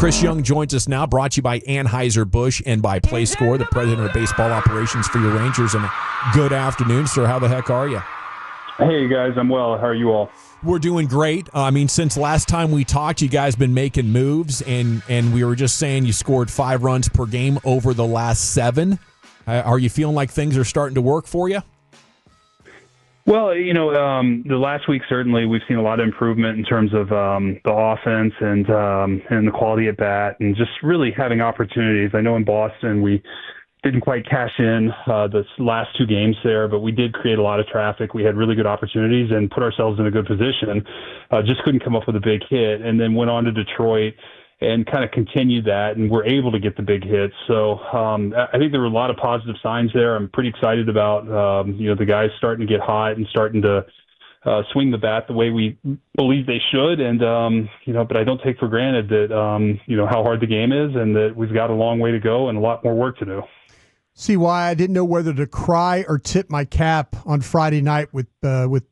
Chris Young joins us now, brought to you by Anheuser-Busch and by PlayScore, the president of baseball operations for your Rangers. And good afternoon, sir. How the heck are you? Hey, guys. I'm well. How are you all? We're doing great. I mean, since last time we talked, you guys been making moves, and we were just saying you scored 5 runs per game over the last 7. Are you feeling like things are starting to work for you? Well, the last week, certainly, we've seen a lot of improvement in terms of the offense and the quality at bat and just really having opportunities. I know in Boston we didn't quite cash in the last 2 games there, but we did create a lot of traffic. We had really good opportunities and put ourselves in a good position. Just couldn't come up with a big hit, and then went on to Detroit and kind of continued that, and we're able to get the big hits. So I think there were a lot of positive signs there. I'm pretty excited about the guys starting to get hot and starting to swing the bat the way we believe they should. And but I don't take for granted that how hard the game is, and that we've got a long way to go and a lot more work to do. See why I didn't know whether to cry or tip my cap on Friday night with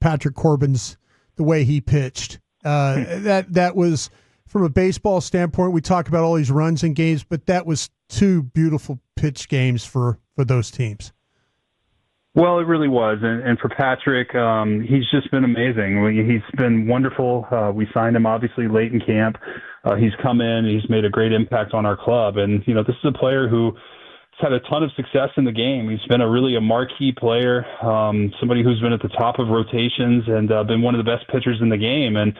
Patrick Corbin's the way he pitched. That was. From a baseball standpoint, we talk about all these runs and games, but that was 2 beautiful pitch games for those teams. Well, it really was. And for Patrick, he's just been amazing. He's been wonderful. We signed him, obviously, late in camp. He's come in. He's made a great impact on our club. And, this is a player who's had a ton of success in the game. He's been a marquee player, somebody who's been at the top of rotations and been one of the best pitchers in the game. And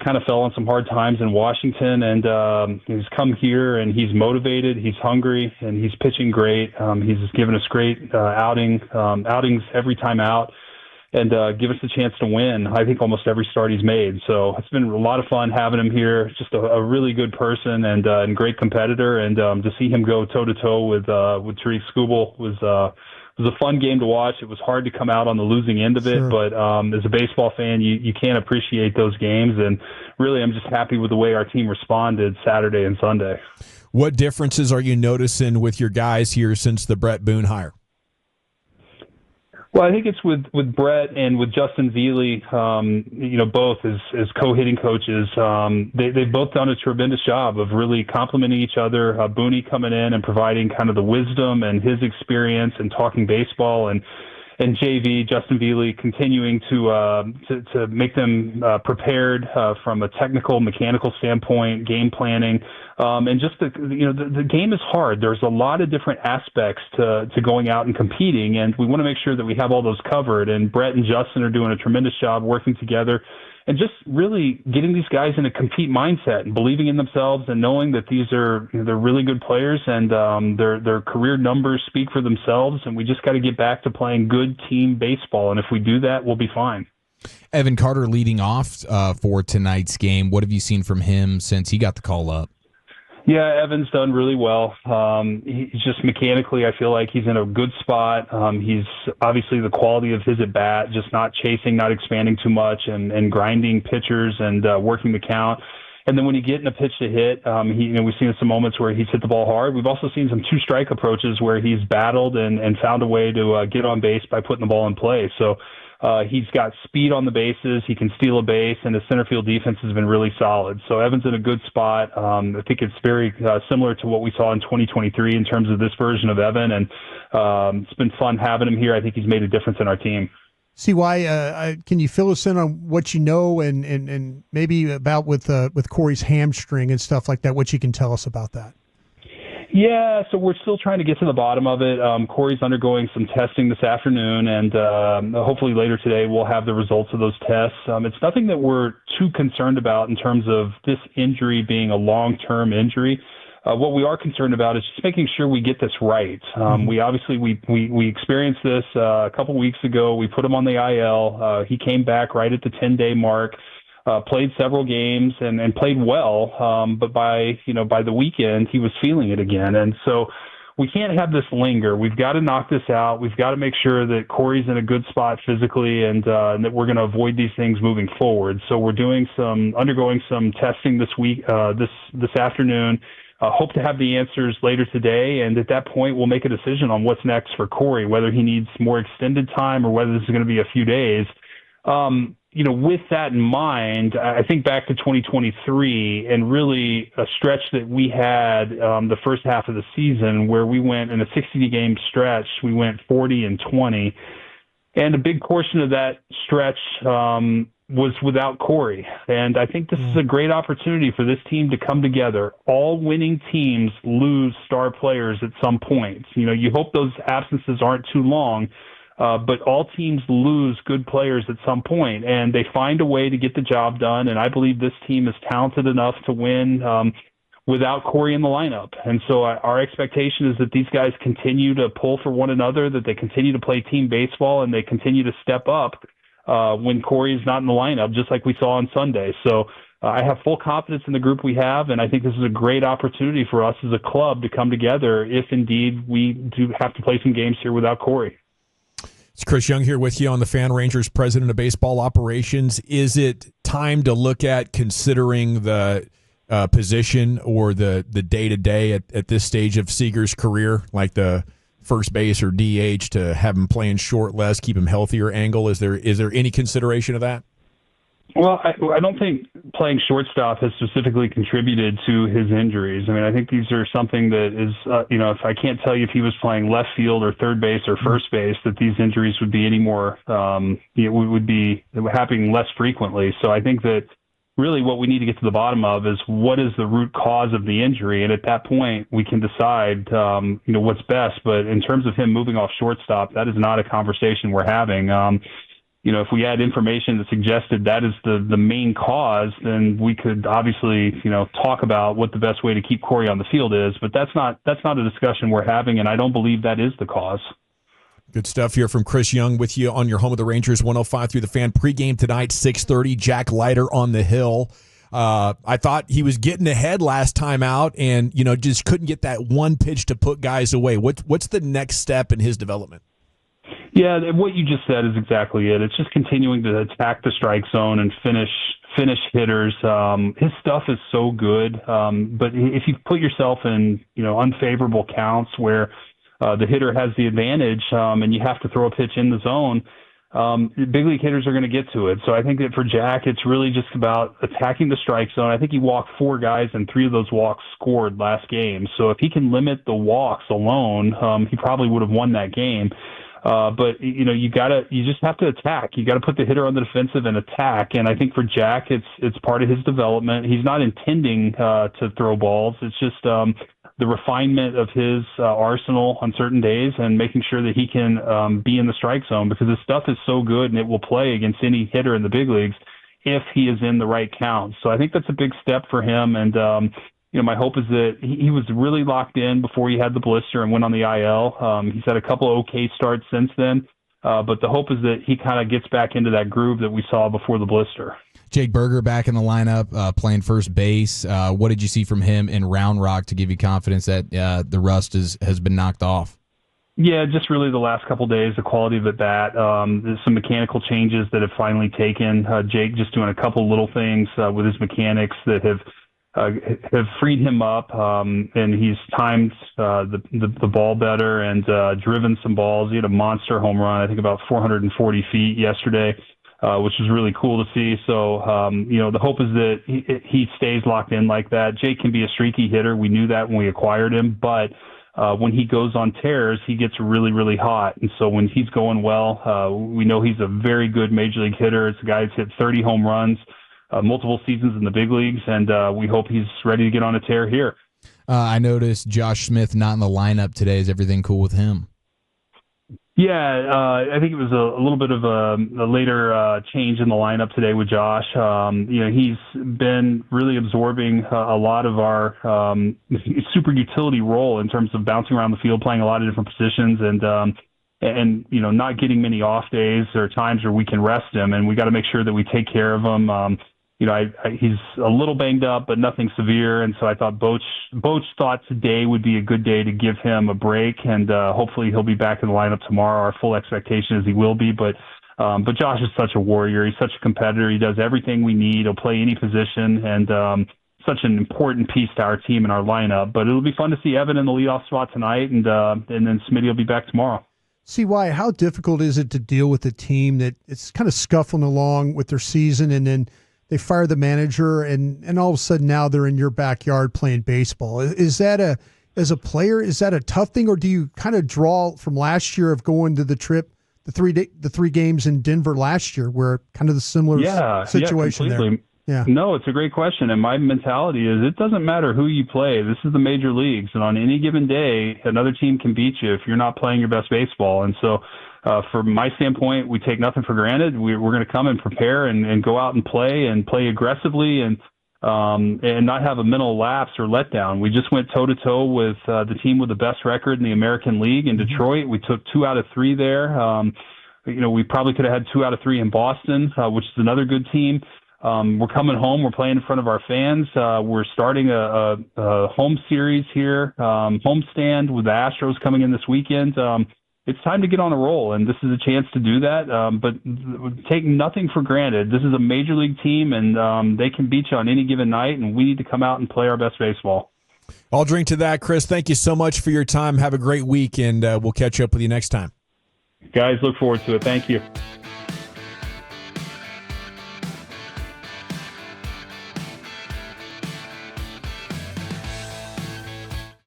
kind of fell on some hard times in Washington, and he's come here, and he's motivated, he's hungry, and he's pitching great. He's given us great outings every time out, and give us the chance to win, I think, almost every start he's made. So it's been a lot of fun having him here. Just a really good person and great competitor, and to see him go toe-to-toe with Tariq Skubal was a fun game to watch. It was hard to come out on the losing end of it, sure. But as a baseball fan, you can't appreciate those games. And really, I'm just happy with the way our team responded Saturday and Sunday. What differences are you noticing with your guys here since the Bret Boone hire? Well, I think it's with Bret and with Justin Veely, both as co-hitting coaches. They've both done a tremendous job of really complementing each other. Boone coming in and providing kind of the wisdom and his experience and talking baseball, and JV, Justin Veely, continuing to make them prepared from a technical, mechanical standpoint, game planning. And just the game is hard. There's a lot of different aspects to going out and competing, and we want to make sure that we have all those covered. And Bret and Justin are doing a tremendous job working together and just really getting these guys in a compete mindset and believing in themselves and knowing that they're really good players, and their career numbers speak for themselves. And we just got to get back to playing good team baseball. And if we do that, we'll be fine. Evan Carter leading off for tonight's game. What have you seen from him since he got the call up? Yeah, Evan's done really well. He's just mechanically, I feel like he's in a good spot. He's obviously the quality of his at-bat, just not chasing, not expanding too much, and grinding pitchers and working the count. And then when you get in a pitch to hit, we've seen some moments where he's hit the ball hard. We've also seen some 2-strike approaches where he's battled and found a way to get on base by putting the ball in play. So he's got speed on the bases. He can steal a base, and his center field defense has been really solid. So Evan's in a good spot. I think it's very similar to what we saw in 2023 in terms of this version of Evan, and it's been fun having him here. I think he's made a difference in our team. See why? Can you fill us in on what you know and maybe about with Corey's hamstring and stuff like that? What you can tell us about that? Yeah, so we're still trying to get to the bottom of it. Corey's undergoing some testing this afternoon, and hopefully later today we'll have the results of those tests. It's nothing that we're too concerned about in terms of this injury being a long-term injury. What we are concerned about is just making sure we get this right. We obviously we experienced this a couple weeks ago. We put him on the IL. He came back right at the 10-day mark. Played several games and played well, but by the weekend he was feeling it again, and so we can't have this linger. We've got to knock this out. We've got to make sure that Corey's in a good spot physically, and that we're going to avoid these things moving forward. So we're undergoing some testing this week, this afternoon. Hope to have the answers later today, and at that point we'll make a decision on what's next for Corey, whether he needs more extended time or whether this is going to be a few days. With that in mind, I think back to 2023 and really a stretch that we had the first half of the season where we went in a 60-game stretch, we went 40-20. And a big portion of that stretch was without Corey. And I think this is a great opportunity for this team to come together. All winning teams lose star players at some point. You hope those absences aren't too long. But all teams lose good players at some point, and they find a way to get the job done. And I believe this team is talented enough to win without Corey in the lineup. And so our expectation is that these guys continue to pull for one another, that they continue to play team baseball, and they continue to step up when Corey is not in the lineup, just like we saw on Sunday. So I have full confidence in the group we have, and I think this is a great opportunity for us as a club to come together if indeed we do have to play some games here without Corey. It's Chris Young here with you on the Fan Rangers, president of baseball operations. Is it time to look at considering the position or the day-to-day at this stage of Seager's career, like the first base or DH, to have him playing short less, keep him healthier angle? Is there any consideration of that? Well, I don't think playing shortstop has specifically contributed to his injuries. I mean, I think these are something that is, if I can't tell you if he was playing left field or third base or first base, that these injuries would be any more, would be happening less frequently. So I think that really what we need to get to the bottom of is what is the root cause of the injury. And at that point, we can decide, what's best. But in terms of him moving off shortstop, that is not a conversation we're having. If we had information that suggested that is the main cause, then we could obviously, talk about what the best way to keep Corey on the field is. But that's not a discussion we're having, and I don't believe that is the cause. Good stuff here from Chris Young with you on your home of the Rangers, 105 through the Fan. Pregame tonight, 6:30, Jack Leiter on the hill. I thought he was getting ahead last time out and, just couldn't get that one pitch to put guys away. What's the next step in his development? Yeah, what you just said is exactly it. It's just continuing to attack the strike zone and finish hitters. His stuff is so good, but if you put yourself in unfavorable counts where the hitter has the advantage and you have to throw a pitch in the zone, big league hitters are going to get to it. So I think that for Jack, it's really just about attacking the strike zone. I think he walked 4 guys, and 3 of those walks scored last game. So if he can limit the walks alone, he probably would have won that game. But you just have to attack. You got to put the hitter on the defensive and attack. And I think for Jack, it's part of his development. He's not intending to throw balls. It's just the refinement of his arsenal on certain days and making sure that he can be in the strike zone, because his stuff is so good and it will play against any hitter in the big leagues if he is in the right count. So I think that's a big step for him. And my hope is that he was really locked in before he had the blister and went on the IL. He's had a couple of okay starts since then, but the hope is that he kind of gets back into that groove that we saw before the blister. Jake Berger back in the lineup, playing first base. What did you see from him in Round Rock to give you confidence that the rust has been knocked off? Yeah, just really the last couple of days, the quality of at bat. There's some mechanical changes that have finally taken. Jake just doing a couple little things with his mechanics that have freed him up, and he's timed the ball better and driven some balls. He had a monster home run, I think about 440 feet yesterday, which was really cool to see. So, the hope is that he stays locked in like that. Jake can be a streaky hitter. We knew that when we acquired him, but when he goes on tears, he gets really, really hot. And so when he's going well, we know he's a very good major league hitter. It's a guy who's hit 30 home runs, multiple seasons in the big leagues, and we hope he's ready to get on a tear here. I noticed Josh Smith not in the lineup today. Is everything cool with him? Yeah, I think it was a little bit of a later change in the lineup today with Josh. He's been really absorbing a lot of our super utility role in terms of bouncing around the field, playing a lot of different positions, and not getting many off days or times where we can rest him, and we got to make sure that we take care of him. He's a little banged up, but nothing severe, and so I thought Boch thought today would be a good day to give him a break, and hopefully he'll be back in the lineup tomorrow. Our full expectation is he will be, but Josh is such a warrior. He's such a competitor. He does everything we need. He'll play any position, and such an important piece to our team and our lineup. But it'll be fun to see Evan in the leadoff spot tonight, and then Smitty will be back tomorrow. CY, how difficult is it to deal with a team that it's kind of scuffling along with their season, and then they fire the manager, and all of a sudden now they're in your backyard playing baseball? Is that as a player, is that a tough thing, or do you kind of draw from last year of going to the trip, the 3 games in Denver last year, where kind of the similar situation there? Yeah. No, it's a great question. And my mentality is it doesn't matter who you play. This is the major leagues. And on any given day, another team can beat you if you're not playing your best baseball. And so from my standpoint, we take nothing for granted. We're going to come and prepare and go out and play aggressively and not have a mental lapse or letdown. We just went toe-to-toe with the team with the best record in the American League in Detroit. We took 2 out of 3 there. We probably could have had 2 out of 3 in Boston, which is another good team. We're coming home. We're playing in front of our fans. We're starting a home series here, homestand with the Astros coming in this weekend. It's time to get on a roll, and this is a chance to do that. But take nothing for granted. This is a major league team, and they can beat you on any given night, and we need to come out and play our best baseball. I'll drink to that, Chris. Thank you so much for your time. Have a great week, and we'll catch up with you next time. Guys, look forward to it. Thank you.